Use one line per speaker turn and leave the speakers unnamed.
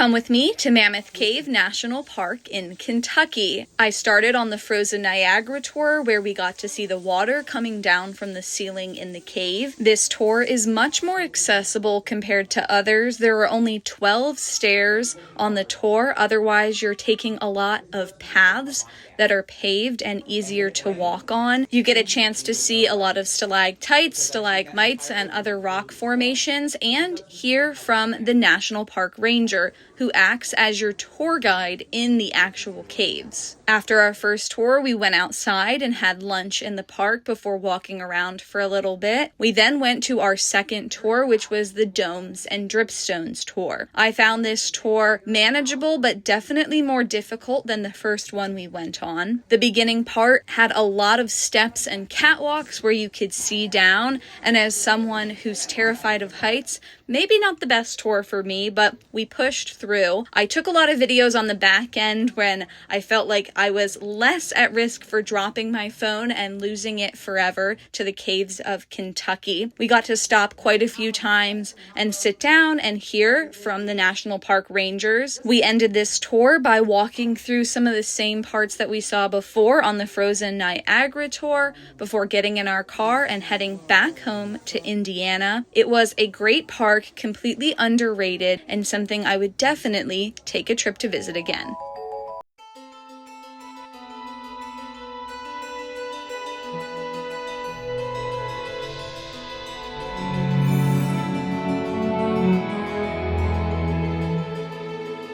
Come with me to Mammoth Cave National Park in Kentucky. I started on the Frozen Niagara tour where we got to see the water coming down from the ceiling in the cave. This tour is much more accessible compared to others. There are only 12 stairs on the tour, otherwise you're taking a lot of paths that are paved and easier to walk on. You get a chance to see a lot of stalactites, stalagmites, and other rock formations, and hear from the National Park Ranger, who acts as your tour guide in the actual caves. After our first tour, we went outside and had lunch in the park before walking around for a little bit. We then went to our second tour, which was the Domes and Dripstones tour. I found this tour manageable, but definitely more difficult than the first one we went on. The beginning part had a lot of steps and catwalks where you could see down, and as someone who's terrified of heights, maybe not the best tour for me, but we pushed through. I took a lot of videos on the back end when I felt like I was less at risk for dropping my phone and losing it forever to the caves of Kentucky. We got to stop quite a few times and sit down and hear from the National Park Rangers. We ended this tour by walking through some of the same parts that we saw before on the Frozen Niagara tour before getting in our car and heading back home to Indiana. It was a great park, completely underrated, and something I would definitely take a trip to visit again.